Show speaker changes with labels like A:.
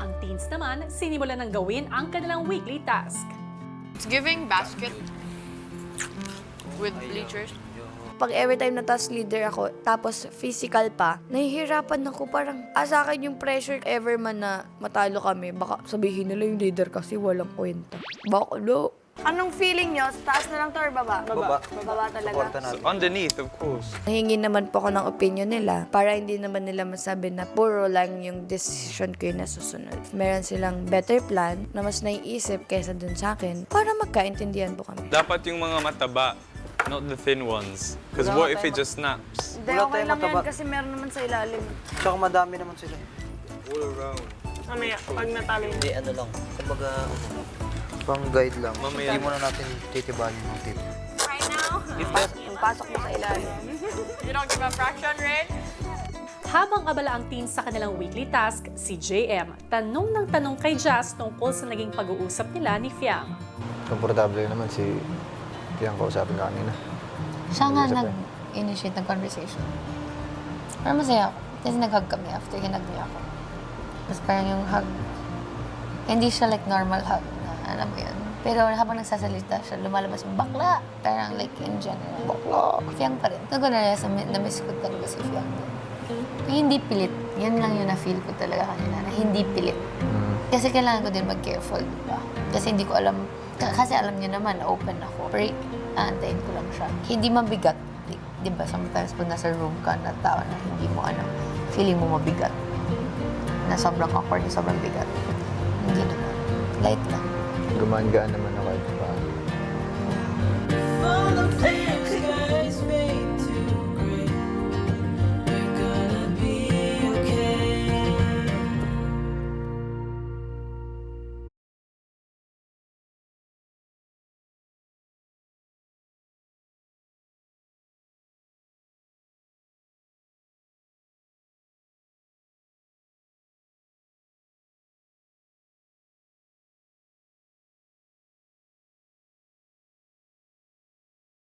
A: Ang teens naman, sinimulan ng gawin ang kanilang weekly task.
B: It's giving basket with bleachers.
C: Pag every time na task leader ako, tapos physical pa, nahihirapan ako. Parang, sa akin yung pressure ever man na matalo kami, baka sabihin nila yung leader kasi walang kwenta. Baka no. Anong feeling nyo? Taas na lang to or baba?
D: Baba.
C: Baba talaga.
D: Suporta natin.
E: Underneath, of course.
C: Nahingi naman po ako ng opinion nila para hindi naman nila masabi na puro lang yung decision ko yung nasusunod. Meron silang better plan na mas naiisip kaysa dun sa akin para magkaintindihan po kami.
E: Dapat yung mga mataba, not the thin ones. Because what if it just snaps?
C: Hindi,
D: Wala
C: okay
D: tayong
C: lang yan
D: mataba.
C: kasi meron naman sa ilalim.
D: Tsaka madami naman sila.
E: All around.
B: Mamaya, pag natalo
D: Hindi, ano lang. Kumbaga, pang guide lang.
E: Mamaya.
D: Hindi muna natin titibahin yung tip.
B: right now,
C: Yung pasok mo sa ilalim.
B: you don't give a fraction, right?
A: Habang abala ang teens sa kanilang weekly task, si JM tanong ng tanong kay Jazz tungkol sa naging pag-uusap nila ni Fiang.
F: Komportable naman si Piang kausapin ka kanina.
G: Siya nga
F: Nag-usap
G: nag-initiate ng conversation. Pero masaya ako. Kasi nag-hug kami after hinag niya ako. Tapos parang yung hug, hindi siya like normal hug na alam mo yun. Pero habang nagsasalita siya, lumalabas yung bakla. Parang like in general. Bakla. Fiang pa rin. Doon ko na-miss ko talaga si Fiang. Hindi pilit. Yan lang yung na-feel ko talaga kanina, na hindi pilit. Kasi kailangan ko din mag-careful, di ba? Kasi hindi ko alam, kasi alam niya naman, open ako. Pero aantayin ko lang siya. Hindi mabigat. Di ba, sometimes pag nasa room ka na tao na hindi mo feeling mo mabigat. Na sobrang awkward, sobrang bigat. Hindi naman. Light lang.
F: Gumaan-gaan naman ako kahit paano.